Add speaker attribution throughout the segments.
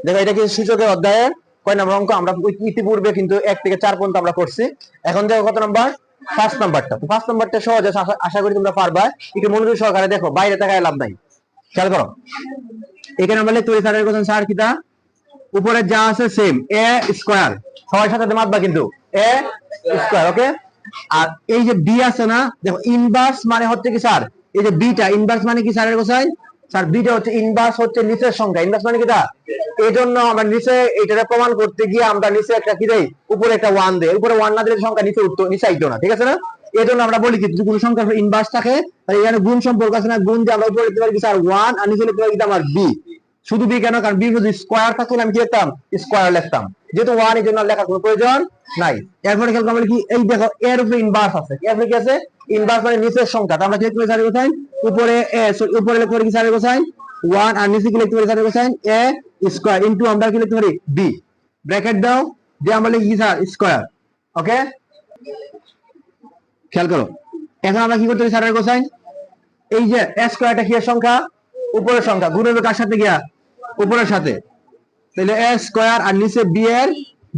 Speaker 1: দেখো এটা কি সূচকের অধ্যায়ের কয় নম্বর অঙ্ক? আমরা ইতিপূর্বে কিন্তু 1 থেকে 4 পর্যন্ত আমরা করছি। এখন দেখো কত নম্বর? 5 নাম্বারটা। তো 5 নাম্বারটা সহজ আছে, আশা করি তোমরা পারবা। একটু মনোযোগ সহকারে দেখো, বাইরে তাকায় লাভ নাই, খেয়াল করো। এখানে আমরা লিখতে পারি স্যারের কথা, স্যার কিটা উপরে যা আছে সেম এ স্কয়ার, সবার সাথে মাপবা কিন্তু এ স্কয়ার, ওকে। আর এই যে বি আছে না, দেখো ইনভার্স মানে হচ্ছে কি স্যার, এই যে বিটা ইনভার্স মানে কি স্যারের কোসাইন? স্যার বিটা হচ্ছে ইনভার্স হচ্ছে নিচের সংখ্যা, ইনভার্স মানে কিটা। এই জন্য আমরা নিচে এটা প্রমাণ করতে গিয়ে আমরা নিচে একটা কি দেই, উপরে একটা 1 দেই। উপরে 1 না দিলে সংখ্যা নিচে উঠতো, নিচে আইতো না, ঠিক আছে না? এই জন্য আমরা বলি কি যদি কোনো সংখ্যা ইনভার্স থাকে তাহলে এখানে গুণ সম্পর্ক আছে না, গুণ দিয়ে আমরা উপরে লিখতে পারি কি স্যার 1, আর নিচে লিখতে পারি কি আমার বি। শুধু বি কেন? কারণ বি যদি স্কয়ার থাকলে আমি কি লিখতাম? স্কয়ার লিখতাম। যেহেতু 1 এর জন্য লেখার কোনো প্রয়োজন নাই। এরপরে খেয়াল করলে কি এই দেখো এর উপরে ইনভার্স আছে, এর উপরে কি আছে? ইনভার্স মানে নিচের সংখ্যা। তো আমরা কি লিখতে পারি স্যারের কোসাইন? উপরে এ, উপরে লিখতে পারি কি স্যারের কোসাইন 1, আর নিচে কি লিখতে পারি স্যারের কোসাইন এ স্কয়ার ইনটু আমরা কি লিখতে পারি বি। ব্র্যাকেট দাও দিয়ে আমরা লিখি স্যার স্কয়ার, ওকে। খেয়াল করো, এখন আমরা কি করতে পারি স্যারের কোসাইন? এই যে এ স্কয়ারটা কি এর সংখ্যা? উপরের সংখ্যা, গুণ হবে কার সাথে গিয়া? উপরের সাথে। তাহলে এ স্কয়ার আর নিচে বি এর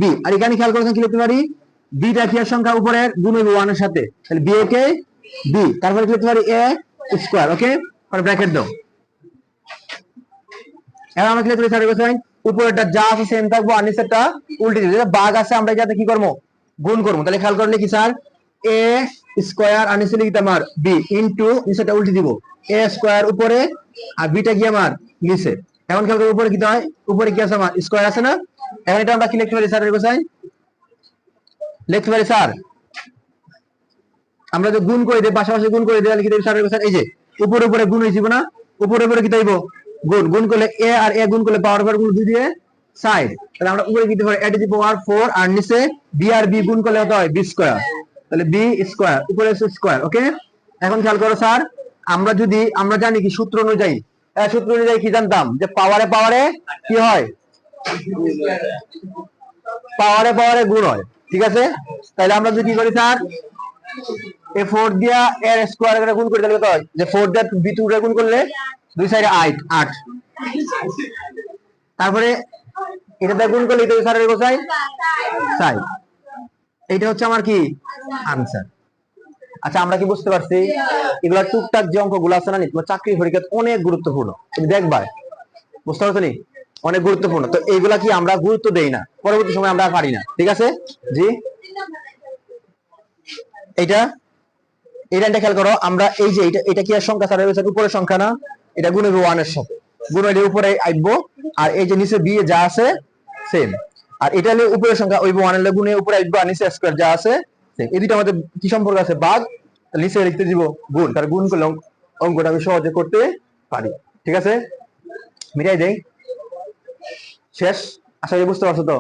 Speaker 1: বি। আর এখানে খেয়াল করছেন কি লিখতে পারি? বিটা কি এর সংখ্যা উপরের, গুণ হবে 1 এর সাথে, তাহলে বি এ কে বি। তারপরে কি লিখতে পারি এ স্কয়ার, ওকে। আর ব্র্যাকেট দাও। এখন আমরা কি লিখতে পারি স্যারের কোসাইন? উপরেরটা যা আছে সেম থাকবো, আর নিচেরটা উল্টে দিব। যেটা ভাগ আছে আমরা এটাতে কি করব? গুণ করব। তাহলে খেয়াল করলে কি স্যার এ স্কয়ার আর নিচে লিখতে আমার বি ইনটু নিচেটা উল্টে দিব, এ স্কয়ার উপরে আর বিটা কি আমার নিচে। এখন খেয়াল করো উপরে কি হয়? উপরে কি আছে আমার? স্কয়ার আছে না। এখন এটা আমরা কি লিখতে পারি স্যারের কোসাইন? লিখতে পারি স্যার আমরা যে গুণ করে দিই, পাশাপাশি গুণ করে দিই, লিখে দিই স্যারের কোসাইন। এই যে উপরে উপরে গুণ হইছিব না, উপরে উপরে কি তাইব গুণ। গুণ করলে এ আর এ গুণ করলে পাওয়ার উপর গুণ 2 দিয়ে সাইড, তাহলে আমরা উপরে কি দিতে পারি a টু দি পাওয়ার 4, আর নিচে বি আর বি গুণ করলে কত হয়? B square. তাহলে বি স্কয়ার উপরে স্কয়ার, ওকে। এখন খেয়াল করো স্যার, আমরা যদি আমরা জানি কি সূত্র অনুযায়ী, সূত্র অনুযায়ী কি জানতাম যে পাওয়ারে পাওয়ারে কি হয়? পাওয়ারে পাওয়ারে গুণ হয়, ঠিক আছে। তাহলে আমরা যদি কি করি স্যার, এ 4 দিয়া এর স্কয়ার করে গুণ করে দিলে কত হয়? যে 4 দিয়া বি 2 রে গুণ করলে দুই সাইডে 8 তারপরে এটা দিয়ে গুণ করলে এটা স্যারের কোসাইন সাইন। এইটা হচ্ছে আমার কি আনসার। আচ্ছা আমরা কি বুঝতে পারছি? এগুলা টুকটাক যে অঙ্কগুলো আছে না, তোমার চাকরি পরীক্ষায় অনেক গুরুত্বপূর্ণ, তুমি দেখবা, বুঝতে পারছো নি? অনেক গুরুত্বপূর্ণ। তো এইগুলা কি আমরা গুরুত্ব দেই না, পরবর্তী সময় আমরা পারি না, ঠিক আছে জি। এইটা এটা খেয়াল করো, আমরা এই যে এটা কি এর সংখ্যা স্যারের উপরের সংখ্যা না, এটা গুণ হবে 1 এর সাথে, গুণ হইলে উপরে আইবো, আর এই যে নিচে বি যা আছে সেম, আর এটা হলে উপরের সংখ্যা ওই 1 এর গুণে উপরে আইবো, আর নিচে স্কয়ার যা আছে সেম। এই দুটো আমাদের কি সম্পর্ক আছে? ভাগ। নিচে লিখতে দিব গুণ, কারণ গুণ করলে অঙ্কটা আমি সহজে করতে পারি, ঠিক আছে। মিটাই দেই, শেষ। আশা করি বুঝতে পারছো তো।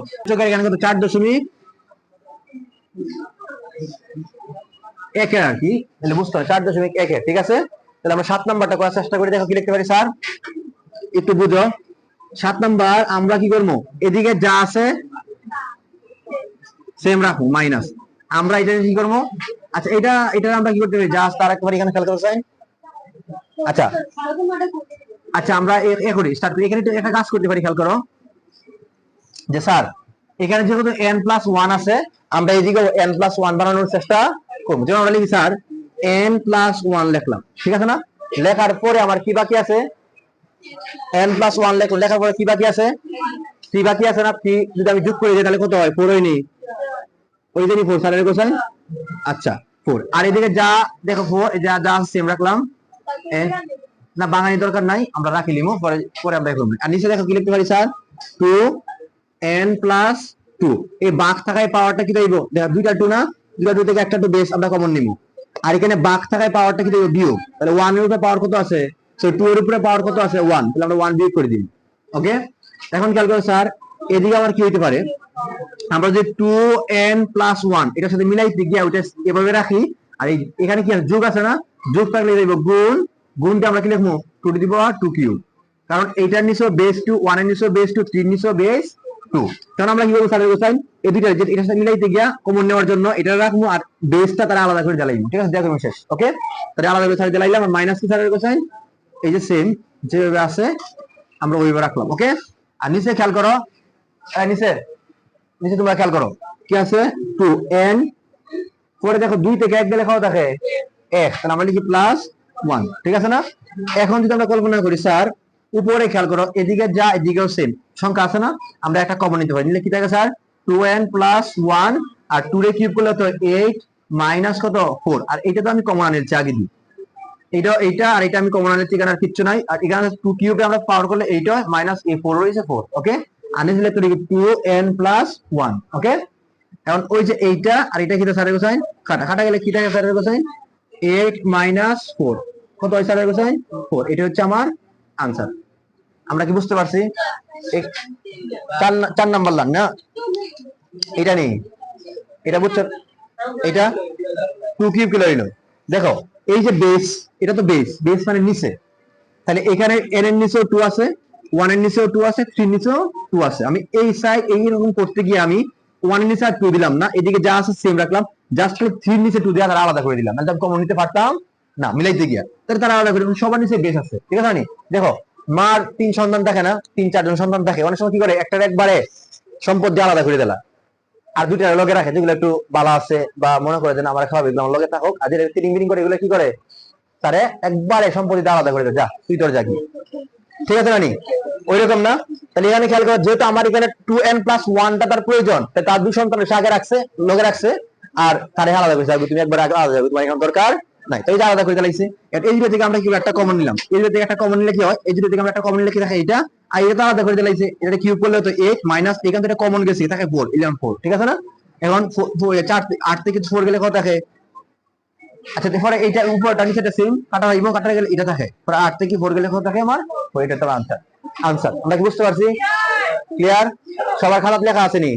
Speaker 1: এখানে কত 4.1 আর কি, তাহলে বুঝতে হবে 4.1, ঠিক আছে। তাহলে আমরা 7 নাম্বারটা করার চেষ্টা করি। দেখো কি লিখতে পারি স্যার, একটু বুঝো। 7 নাম্বার আমরা কি করবো? এদিকে যা আছে সেম রাখবো, মাইনাস। আমরা এটা কি করবো? আচ্ছা এটা আমরা কি করতে পারি? যা আছে তার একবার এখানে খেয়াল করতে চাই। আচ্ছা আচ্ছা আমরা এ করি, স্টার্ট করি। এখানে একটা কাজ করতে পারি, খেয়াল করো যে স্যার এখানে যেহেতু n+1 আছে, আমরা এদিকে n+1 বানানোর চেষ্টা করবো। যেমন আমরা লিখি স্যার n+1 লিখলাম, ঠিক আছে না। লেখার পরে আমার কি বাকি আছে? n+1 লিখলাম, লেখার পরে কি বাকি আছে? 3 বাকি আছে না। 3 যদি আমি যোগ করে দিই তাহলে কত হয়? 4 হয়নি? ওই জন্য 4 স্যারের কোসাইন আচ্ছা 4। আর এদিকে যা দেখো 4 যা যা সেম রাখলাম, না বাঙালি দরকার নাই, আমরা রাখি লিমো, পরে পরে আমরা করব। আর নিচে দেখো কি লিখতে পারি স্যার 2n+2। এই বাঘ থাকায় পাওয়ারটা কি দেব? দেখো দুইটা 2 না, দুইটা 2 থেকে একটা 2 বেস আমরা কমন নিব। আর এখানে বাঘ থাকায় পাওয়ারটা কি দেব? বিয়োগ। তাহলে 1 এর উপরে পাওয়ার কত আছে? সো 2 এর উপরে পাওয়ার কত আছে? 1। তাহলে আমরা 1 বিয়োগ করে দিই, ওকে। এখন খেয়াল করো স্যার, এদিকে আমার কি হইতে পারে? আমরা যে 2n+1 এটার সাথে মিলাইতে গিয়ে ওটা এভাবে রাখি, আর এখানে কি আছে? যোগ আছে না, যোগ থাকলে দেব গুণ, গুণটা আমরা কি লিখবো? 2 টু দি পাওয়ার 2 কিউব। কারণ এইটার নিচে বেস 2, 1 এর নিচে বেস 2, 3 এর নিচে বেস 2। কারণ আমরা কি করব স্যারের কোসাইন? এই দুইটা যে এটার সাথে মিলাইতে গিয়া কমন নেওয়ার জন্য এটা রাখবো, আর বেসটা তারা আলাদা করে জ্বালাইবো, ঠিক আছে। দেখো শেষ, ওকে। তাহলে আলাদা করে স্যার জ্বালাইলাম, আর মাইনাস কি স্যারের কোসাইন এই যে সেম যেভাবে আছে আমরা ওইভাবে রাখলাম, ওকে। আর নিচে খেয়াল করো, নিচে নিচে তোমরা খেয়াল করো কি আছে 2n, পরে দেখো 2 থেকে 1 গেলে কত থাকে x, তাহলে আমরা লিখি +1, ঠিক আছে না? এখন যদি আমরা কল্পনা করি স্যার উপরে খেয়াল করো এদিকে যা এদিকেও সেম সংখ্যা আছে না, আমরা একটা কমন নিতে পারি, নিলে কি থাকে স্যার 2n + 1 আর 2 রে কিউব করলে তো 8 মাইনাস কত 4, আর এটা তো আমি কমন আনছি আগে দিই, এইটা আর এটা আমি কমন আনছি, এখানে আর কিচ্ছু নাই, আর এখানে 2 কিউবে আমরা পাওয়ার করলে এইটা মাইনাস এই 4 রয়েছে 4, ওকে আনে দিলে তো 2n + 1, ওকে। এখন ওই যে এইটা আর এটা কি স্যারের কোসাইন, কাটা গেলে কি থাকে স্যারের কোসাইন 8 - 4, কত হয় স্যারের কোসাইন 4, এটা হচ্ছে আমার আনসার। আমরা কি বুঝতে পারছি? 4 নাম্বার লাইন না, এটা নেই, এটা বুঝছো, এটা 2 কিউব কিলো হইলো। দেখো এই যে বেস, এটা তো বেস, বেস মানে নিচে, তাহলে এখানে n এর নিচেও 2 আছে, 1 এর নিচেও 2 আছে, 3 এর নিচেও 2 আছে। আমি এই সাইড এইরকম করতে গিয়ে আমি 1 এর নিচে আর 2 দিলাম না, এদিকে যা আছে সেম রাখলাম, জাস্ট খালি 3 এর নিচে 2 দিয়ে তারা আলাদা করে দিলাম, নাহলে আমি কমন নিতে পারতাম না মিলাইতে গিয়া, তাহলে তারা আলাদা করে সবার নিচে বেস আছে, ঠিক আছে নি? দেখো মার 3 সন্তান থাকে না, 3-4 জন সন্তান থাকে, অনেক সময় কি করে একটার একবারে সম্পদ দিয়ে আলাদা করে দিলা, আর দুইটা লগে রাখে যেগুলো একটু বালা আছে বা মনে করে যে না আমার খাওয়াবে, এগুলো আমার লগে থাকুক, আর যেটা তিরিং বিরিং করে এগুলো কি করে তারে একবারে সম্পত্তিতে আলাদা করে দেয়, যা তুই তোর জাগি, ঠিক আছে নানি? ওই রকম না? তাহলে এখানে খেয়াল করো যেহেতু আমার এখানে 2n + 1 টা তার প্রয়োজন, তার 2 সন্তানের আগে রাখছে, লগে রাখছে, আর তারে আলাদা করে যাবে, তুমি একবার আগে আলাদা যাবে, তোমার এখন দরকার নাই, তাই আলাদা করে দিলাইছে। এই দুটো থেকে আমরা কি একটা কমন নিলাম, এই দুটো থেকে একটা কমন নিলে কি হয়, এই দুটো থেকে আমরা একটা কমন নিলে কি থাকে এইটা, আর এটা আলাদা করে দিলাইছে, এটা কিউব করলে তো 8 মাইনাস এখান থেকে কমন গেছে থাকে 4, 11 4, ঠিক আছে না? এখন 8 থেকে 4 গেলে কত থাকে, আচ্ছা এরপরে এইটা উপরটা নিচেটা সেম, কাটা হইবো, কাটা গেলে এটা থাকে, পরে 8 থেকে 4 গেলে কত থাকে আমার, এটা তো আনসার। আমরা কি বুঝতে পারছি? ক্লিয়ার? সবার খারাপ লেখা আছে নি?